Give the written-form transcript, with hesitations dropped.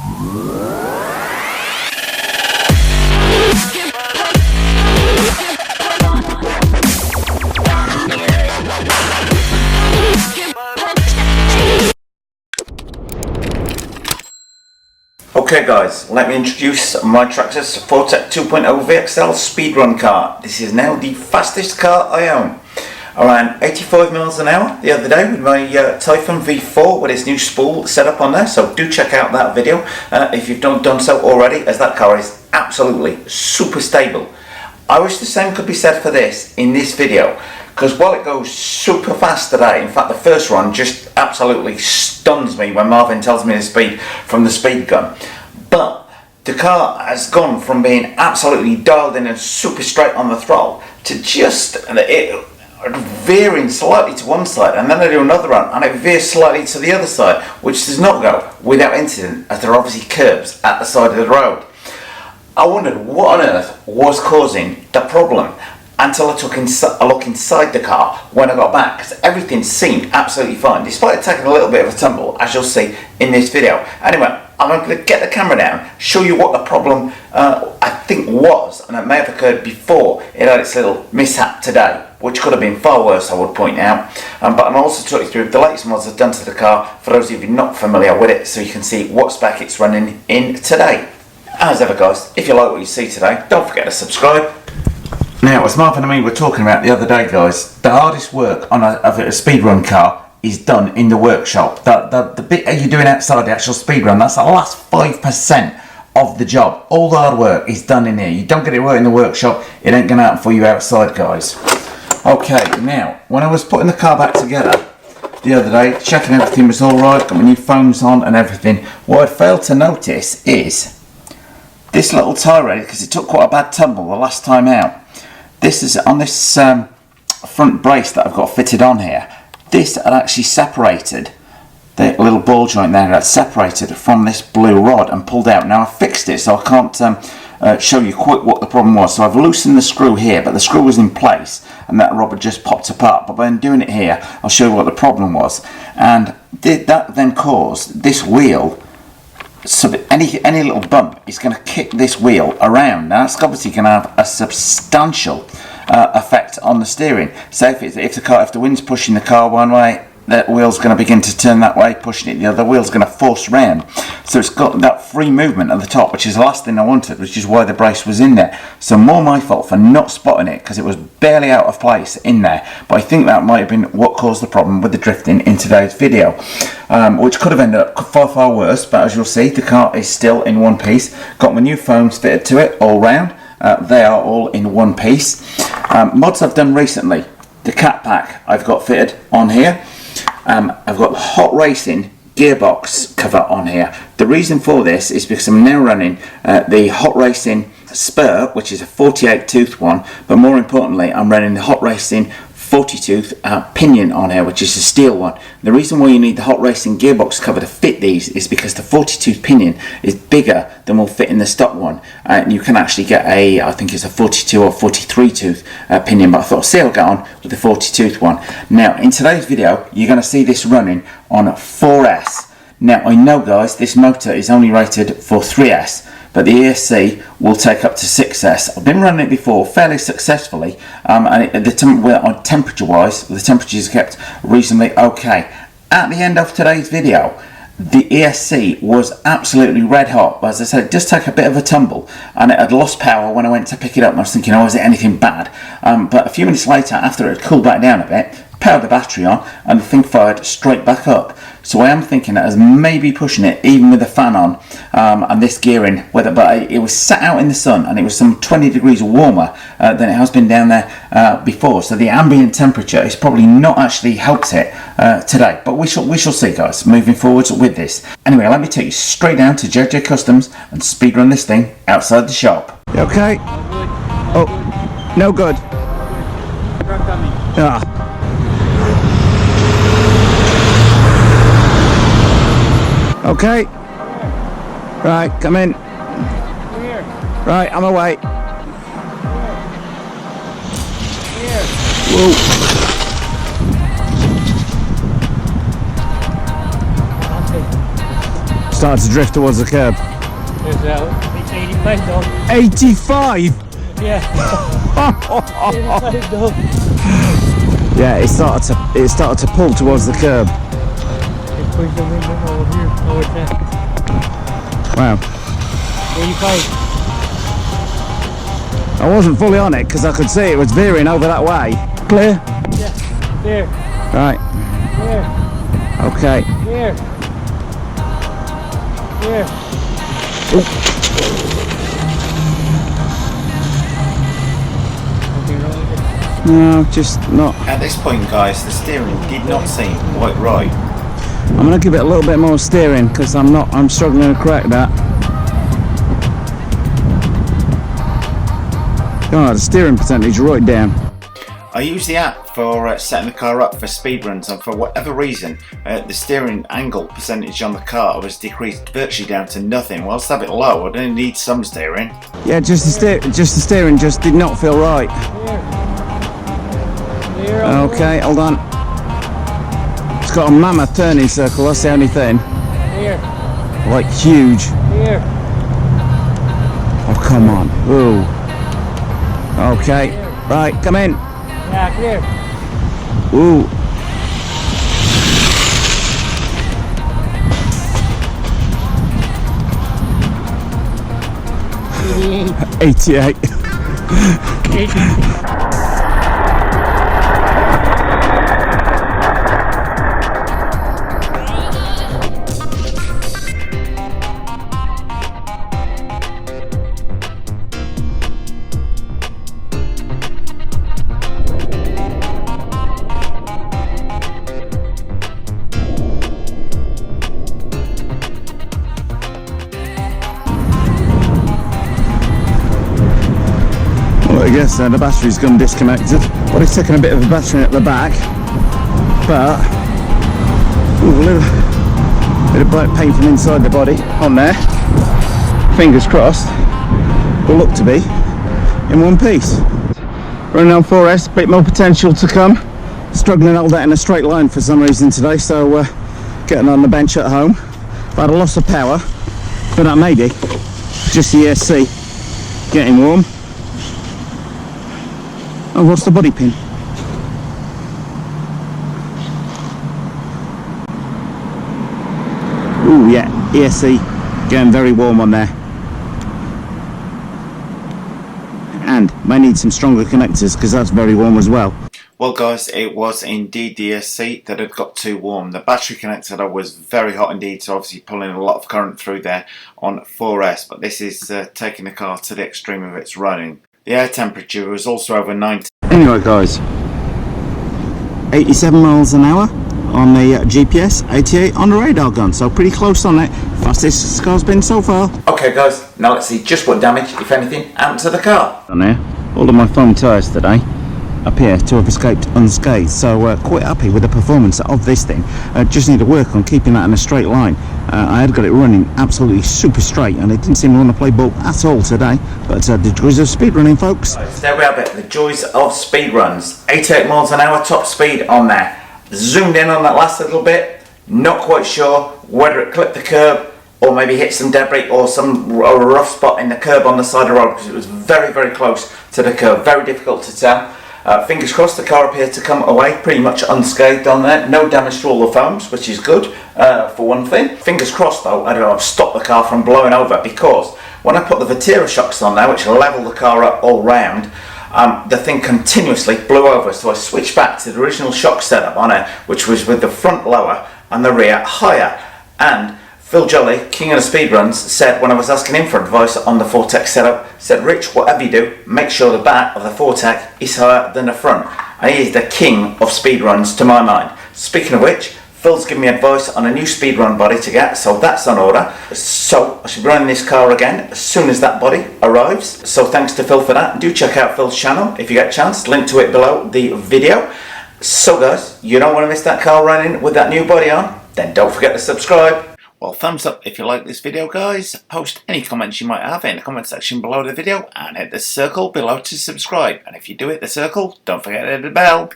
Okay guys, let me introduce my Traxxas 4-Tec 2.0 VXL speedrun car. This is now the fastest car I own. Around 85 miles an hour the other day with my Typhoon V4 with its new spool set up on there, so do check out that video if you've not done so already, as that car is absolutely super stable. I wish the same could be said for this in this video, because while it goes super fast today, in fact the first run just absolutely stuns me when Marvin tells me the speed from the speed gun, but the car has gone from being absolutely dialed in and super straight on the throttle to just veering slightly to one side, and then I do another run and it veers slightly to the other side, which does not go without incident, as there are obviously curbs at the side of the road. I wondered what on earth was causing the problem until I took a look inside the car when I got back, because everything seemed absolutely fine despite it taking a little bit of a tumble, as you'll see in this video. Anyway, I'm going to get the camera down, show you what the problem I think was, and it may have occurred before it had its little mishap today, which could have been far worse, I would point out. But I'm also talking through the latest mods I've done to the car for those of you not familiar with it, so you can see what spec it's running in today. As ever guys, if you like what you see today, don't forget to subscribe. Now, as Marvin and me were talking about the other day guys, the hardest work on a speedrun car is done in the workshop. The bit you're doing outside the actual speedrun, that's the last 5% of the job. All the hard work is done in here. You don't get it right in the workshop, it ain't gonna happen for you outside guys. Okay, now, when I was putting the car back together the other day, checking everything was alright, got my new phones on and everything, what I failed to notice is this little tie rod, because it took quite a bad tumble the last time out. This is on this front brace that I've got fitted on here. This had actually separated, the little ball joint there had separated from this blue rod and pulled out. Now I fixed it, so I can't show you quite what the problem was. So I've loosened the screw here, but the screw was in place and that rubber just popped apart. But when doing it here, I'll show you what the problem was. And that then caused this wheel, so any little bump is going to kick this wheel around. Now that's obviously going to have a substantial effect on the steering. So if the wind's pushing the car one way, that wheel's going to begin to turn that way, pushing it the other, wheel's going to force round. So it's got that free movement at the top, which is the last thing I wanted, which is why the brace was in there. So more my fault for not spotting it, because it was barely out of place in there. But I think that might have been what caused the problem with the drifting in today's video, which could have ended up far worse. But as you'll see, the car is still in one piece. Got my new foams fitted to it all round. They are all in one piece. Mods I've done recently, the cat pack I've got fitted on here. I've got the Hot Racing gearbox cover on here. The reason for this is because I'm now running the Hot Racing spur, which is a 48 tooth one, but more importantly I'm running the Hot Racing 40 tooth pinion on here, which is a steel one. The reason why you need the Hot Racing gearbox cover to fit these is because the 40 tooth pinion is bigger than will fit in the stock one, and you can actually get I think it's a 42 or 43 tooth pinion, but I thought I'll see how I get on with the 40 tooth one. Now in today's video you're going to see this running on a 4S. Now I know guys, this motor is only rated for 3S, but the ESC will take up to 6S. I've been running it before fairly successfully, and temperature wise, the temperatures are kept reasonably okay. At the end of today's video, the ESC was absolutely red hot, but as I said, it does take a bit of a tumble, and it had lost power when I went to pick it up. I was thinking, oh, is it anything bad? But a few minutes later, after it had cooled back down a bit, powered the battery on, and the thing fired straight back up. So I am thinking that as maybe pushing it even with the fan on, and this gearing, but it was sat out in the sun and it was some 20 degrees warmer than it has been down there before. So the ambient temperature has probably not actually helped it today, but we shall see guys moving forwards with this. Anyway, let me take you straight down to JJ Customs and speedrun this thing outside the shop. Okay. Oh, no good. Ah. Okay. Right, come in. Here. Right, I'm away. Here. Whoa. started to drift towards the curb. It's 85 though. 85? Yeah. 85 though. Yeah, it started to pull towards the curb. It pushed the wind over here. Over there. Wow. 85. I wasn't fully on it because I could see it was veering over that way. Clear? Yeah. There. Right. There. Okay. There. There. Okay, wrong with it. No, just not. At this point, guys, the steering did not seem quite right. I'm gonna give it a little bit more steering because I'm struggling to correct that. God, the steering percentage right down. I use the app for setting the car up for speed runs, and for whatever reason the steering angle percentage on the car was decreased virtually down to nothing. Whilst I have it low, I don't need some steering. Yeah, just the steering just did not feel right. There. There. Okay, hold on. It's got a mammoth turning circle, that's the only thing. There. Like huge. There. Oh, come on. Ooh. Okay, right, come in. Yeah, clear. Ooh. Eighty-eight. 88. I guess the battery's gone disconnected. Well, it's taken a bit of a battery at the back, but ooh, a little bit of black paint from inside the body on there. Fingers crossed, will look to be in one piece. Running on 4S, bit more potential to come. Struggling to hold that in a straight line for some reason today, so getting on the bench at home. I've had a loss of power, but that may be just the ESC getting warm. Oh, what's the body pin? Ooh, yeah, ESC getting very warm on there. And may need some stronger connectors because that's very warm as well. Well, guys, it was indeed the ESC that had got too warm. The battery connector was very hot indeed, so obviously pulling a lot of current through there on 4S, but this is taking the car to the extreme of its running. The air temperature was also over 90. Anyway, guys, 87 miles an hour on the GPS, 88 on the radar gun, so pretty close on it. Fastest this car's been so far. Okay, guys, now let's see just what damage, if anything, happened to the car. On there, all of my foam tyres today appear to have escaped unscathed, so quite happy with the performance of this thing. Just need to work on keeping that in a straight line. I had got it running absolutely super straight and it didn't seem to want to play ball at all today, but the joys of speed running, folks. Right, so there we have it, the joys of speed runs. 88 miles an hour top speed on there. Zoomed in on that last little bit, not quite sure whether it clipped the curb or maybe hit some debris or some rough spot in the curb on the side of the road, because it was very, very close to the curb. Very difficult to tell. Fingers crossed, the car appeared to come away pretty much unscathed on there. No damage to all the foams, which is good for one thing. Fingers crossed though, I've stopped the car from blowing over, because when I put the Vetera shocks on there, which level the car up all round, the thing continuously blew over. So I switched back to the original shock setup on it, which was with the front lower and the rear higher. And Phil Jolly, king of the speedruns, said when I was asking him for advice on the 4-Tec setup, said, Rich, whatever you do, make sure the back of the 4-Tec is higher than the front. And he is the king of speedruns to my mind. Speaking of which, Phil's given me advice on a new speedrun body to get, so that's on order. So I should be running this car again as soon as that body arrives. So thanks to Phil for that. Do check out Phil's channel if you get a chance. Link to it below the video. So guys, you don't want to miss that car running with that new body on? Then don't forget to subscribe. Well, thumbs up if you like this video, guys. Post any comments you might have in the comment section below the video and hit the circle below to subscribe. And if you do hit the circle, don't forget to hit the bell.